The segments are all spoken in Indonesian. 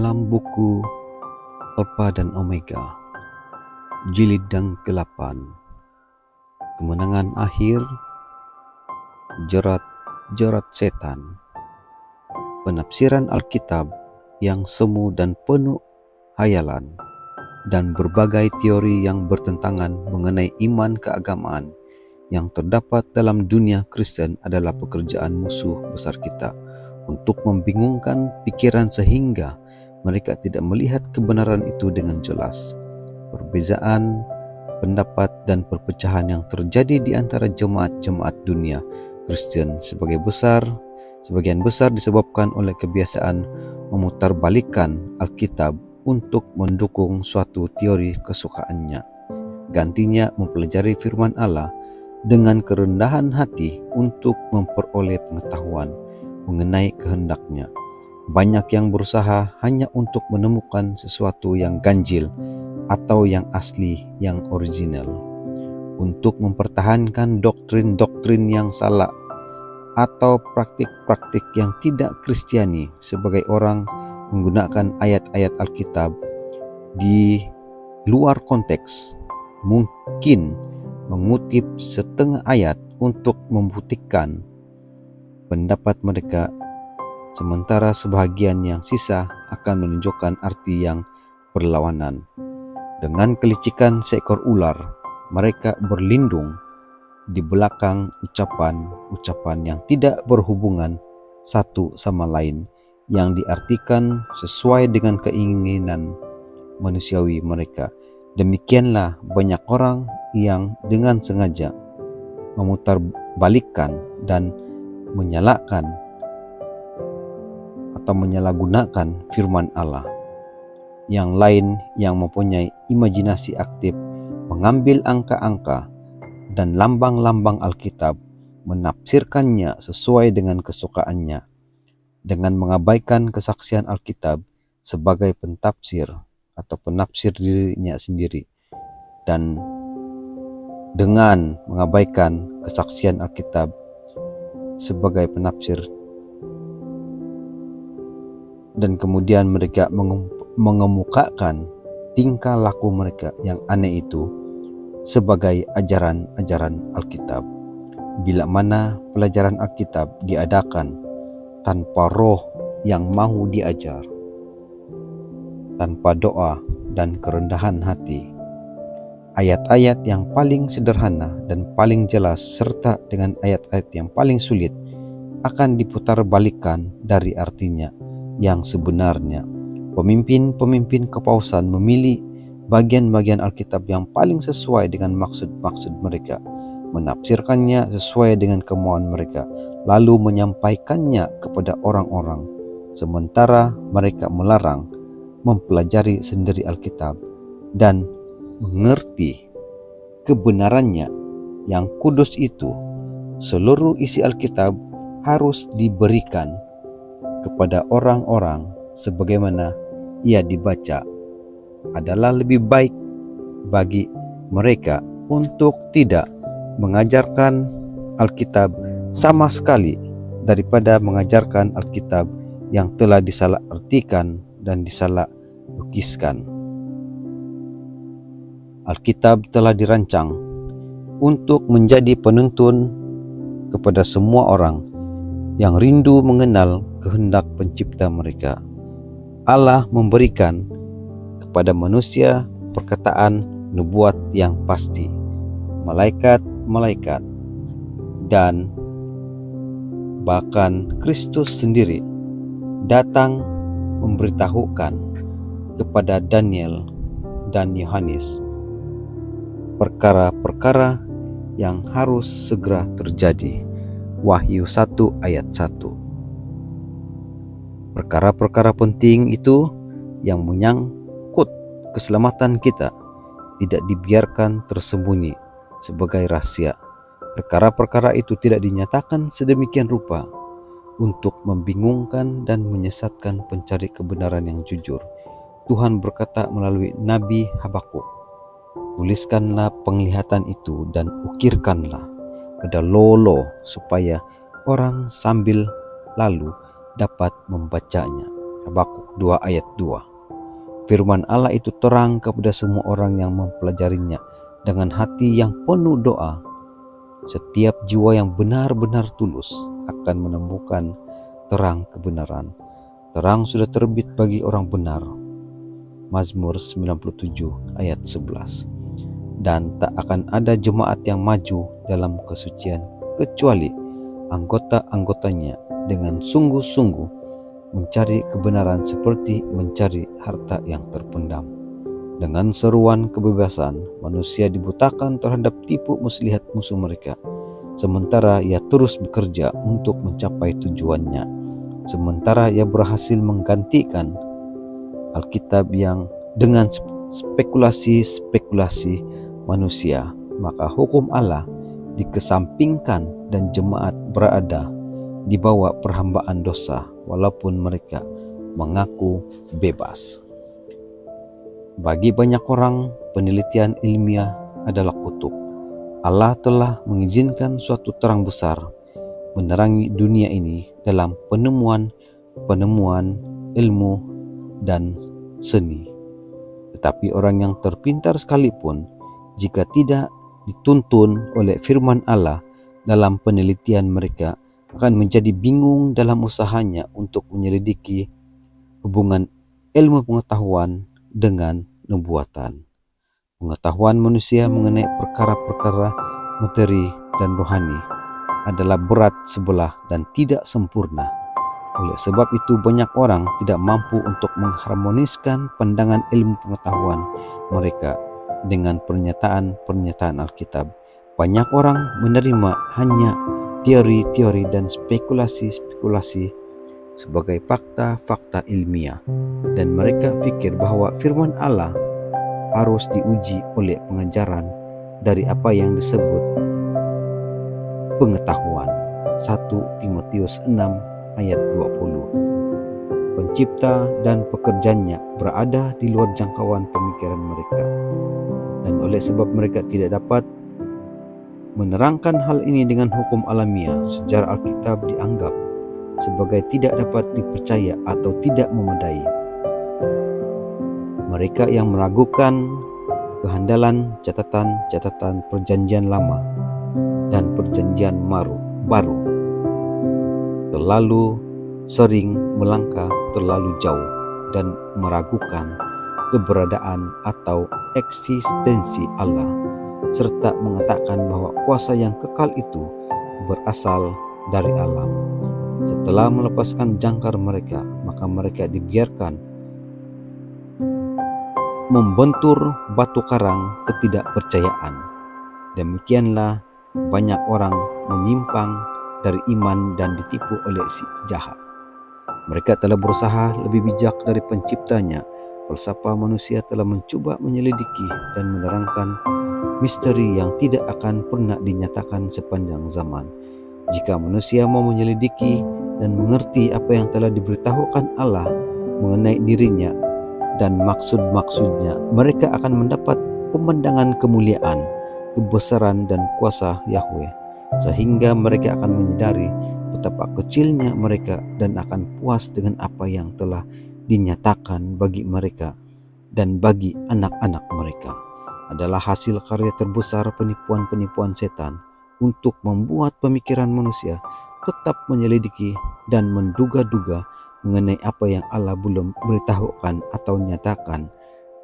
dalam buku Alpha dan Omega, jilid yang ke-8, kemenangan akhir, jerat setan. Penafsiran Alkitab yang semu dan penuh hayalan dan berbagai teori yang bertentangan mengenai iman keagamaan yang terdapat dalam dunia Kristen adalah pekerjaan musuh besar kita untuk membingungkan pikiran sehingga mereka tidak melihat kebenaran itu dengan jelas. Perbezaan pendapat dan perpecahan yang terjadi di antara jemaat-jemaat dunia Kristen sebagian besar disebabkan oleh kebiasaan memutarbalikkan Alkitab untuk mendukung suatu teori kesukaannya. Gantinya mempelajari firman Allah dengan kerendahan hati untuk memperoleh pengetahuan mengenai kehendaknya. Banyak yang berusaha hanya untuk menemukan sesuatu yang ganjil atau yang asli, yang original, untuk mempertahankan doktrin-doktrin yang salah atau praktik-praktik yang tidak Kristiani. Sebagai orang menggunakan ayat-ayat Alkitab di luar konteks, mungkin mengutip setengah ayat untuk membuktikan pendapat mereka, sementara sebahagian yang sisa akan menunjukkan arti yang berlawanan. Dengan kelicikan seekor ular, mereka berlindung di belakang ucapan-ucapan yang tidak berhubungan satu sama lain, yang diartikan sesuai dengan keinginan manusiawi mereka. Demikianlah banyak orang yang dengan sengaja memutarbalikkan dan menyalahgunakan firman Allah. Yang lain yang mempunyai imajinasi aktif mengambil angka-angka dan lambang-lambang Alkitab, menafsirkannya sesuai dengan kesukaannya, dengan mengabaikan kesaksian Alkitab sebagai pentafsir atau penafsir dirinya sendiri, dan dengan mengabaikan kesaksian Alkitab sebagai penafsir, dan kemudian mereka mengemukakan tingkah laku mereka yang aneh itu sebagai ajaran-ajaran Alkitab. Bila mana pelajaran Alkitab diadakan tanpa roh yang mau diajar, tanpa doa dan kerendahan hati, ayat-ayat yang paling sederhana dan paling jelas serta dengan ayat-ayat yang paling sulit akan diputarbalikkan dari artinya yang sebenarnya. Pemimpin-pemimpin kepausan memilih bagian-bagian Alkitab yang paling sesuai dengan maksud-maksud mereka, menafsirkannya sesuai dengan kemauan mereka, lalu menyampaikannya kepada orang-orang, sementara mereka melarang mempelajari sendiri Alkitab dan mengerti kebenarannya yang kudus itu. Seluruh isi Alkitab harus diberikan kepada orang-orang sebagaimana ia dibaca. Adalah lebih baik bagi mereka untuk tidak mengajarkan Alkitab sama sekali daripada mengajarkan Alkitab yang telah disalahartikan dan disalah-lukiskan. Alkitab telah dirancang untuk menjadi penuntun kepada semua orang yang rindu mengenal kehendak pencipta mereka. Allah memberikan kepada manusia perkataan nubuat yang pasti. Malaikat-malaikat dan bahkan Kristus sendiri datang memberitahukan kepada Daniel dan Yohanes perkara-perkara yang harus segera terjadi. Wahyu 1 ayat 1. Perkara-perkara penting itu yang menyangkut keselamatan kita tidak dibiarkan tersembunyi sebagai rahasia. Perkara-perkara itu tidak dinyatakan sedemikian rupa untuk membingungkan dan menyesatkan pencari kebenaran yang jujur. Tuhan berkata melalui Nabi Habakuk, "Tuliskanlah penglihatan itu dan ukirkanlah pada lolo supaya orang sambil lalu dapat membacanya." Habakuk 2 ayat 2. Firman Allah itu terang kepada semua orang yang mempelajarinya dengan hati yang penuh doa. Setiap jiwa yang benar-benar tulus akan menemukan terang kebenaran. Terang sudah terbit bagi orang benar. Mazmur 97 ayat 11. Dan tak akan ada jemaat yang maju dalam kesucian kecuali anggota-anggotanya dengan sungguh-sungguh mencari kebenaran seperti mencari harta yang terpendam. Dengan seruan kebebasan, manusia dibutakan terhadap tipu muslihat musuh mereka, sementara ia terus bekerja untuk mencapai tujuannya. Sementara ia berhasil menggantikan Alkitab yang dengan spekulasi-spekulasi manusia, maka hukum Allah dikesampingkan dan jemaat berada di bawah perhambaan dosa walaupun mereka mengaku bebas. Bagi banyak orang, penelitian ilmiah adalah kutub. Allah telah mengizinkan suatu terang besar menerangi dunia ini dalam penemuan ilmu dan seni. Tetapi orang yang terpintar sekalipun, jika tidak dituntun oleh firman Allah dalam penelitian mereka, akan menjadi bingung dalam usahanya untuk menyelidiki hubungan ilmu pengetahuan dengan nubuatan. Pengetahuan manusia mengenai perkara-perkara materi dan rohani adalah berat sebelah dan tidak sempurna. Oleh sebab itu banyak orang tidak mampu untuk mengharmoniskan pandangan ilmu pengetahuan mereka dengan pernyataan-pernyataan Alkitab. Banyak orang menerima hanya teori-teori dan spekulasi-spekulasi sebagai fakta-fakta ilmiah, dan mereka pikir bahwa firman Allah harus diuji oleh pengajaran dari apa yang disebut pengetahuan. 1 Timotius 6 ayat 20. Pencipta dan pekerjanya berada di luar jangkauan pemikiran mereka, dan oleh sebab mereka tidak dapat menerangkan hal ini dengan hukum alamiah, sejarah Alkitab dianggap sebagai tidak dapat dipercaya atau tidak memadai. Mereka yang meragukan kehandalan catatan-catatan perjanjian lama dan perjanjian baru terlalu sering melangkah terlalu jauh dan meragukan keberadaan atau eksistensi Allah, serta mengatakan bahwa kuasa yang kekal itu berasal dari alam. Setelah melepaskan jangkar mereka, maka mereka dibiarkan membentur batu karang ketidakpercayaan. Demikianlah banyak orang menyimpang dari iman dan ditipu oleh si jahat. Mereka telah berusaha lebih bijak dari penciptanya. Falsafah manusia telah mencoba menyelidiki dan menerangkan misteri yang tidak akan pernah dinyatakan sepanjang zaman. Jika manusia mau menyelidiki dan mengerti apa yang telah diberitahukan Allah mengenai dirinya dan maksud-maksudnya, mereka akan mendapat pemandangan kemuliaan, kebesaran dan kuasa Yahweh, sehingga mereka akan menyadari betapa kecilnya mereka dan akan puas dengan apa yang telah dinyatakan bagi mereka dan bagi anak-anak mereka. Adalah hasil karya terbesar penipuan-penipuan setan untuk membuat pemikiran manusia tetap menyelidiki dan menduga-duga mengenai apa yang Allah belum beritahukan atau nyatakan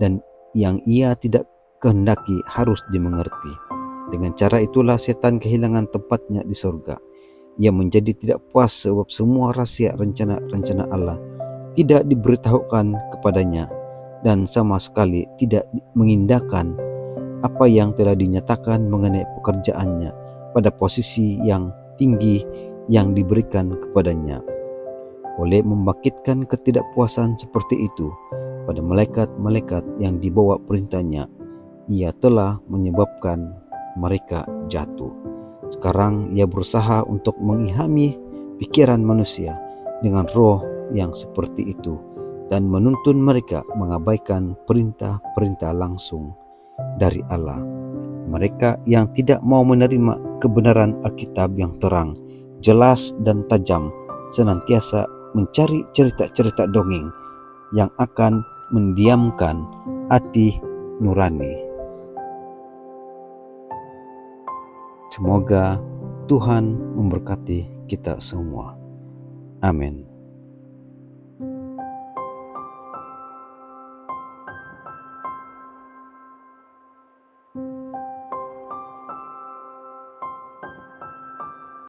dan yang ia tidak kehendaki harus dimengerti. Dengan cara itulah setan kehilangan tempatnya di surga. Ia menjadi tidak puas sebab semua rahasia rencana-rencana Allah tidak diberitahukan kepadanya dan sama sekali tidak mengindahkan apa yang telah dinyatakan mengenai pekerjaannya pada posisi yang tinggi yang diberikan kepadanya. Oleh membangkitkan ketidakpuasan seperti itu pada malaikat-malaikat yang dibawa perintahnya, ia telah menyebabkan mereka jatuh. Sekarang ia berusaha untuk mengilhami pikiran manusia dengan roh yang seperti itu dan menuntun mereka mengabaikan perintah-perintah langsung dari Allah. Mereka yang tidak mau menerima kebenaran Alkitab yang terang, jelas dan tajam senantiasa mencari cerita-cerita dongeng yang akan mendiamkan hati nurani. Semoga Tuhan memberkati kita semua. Amin.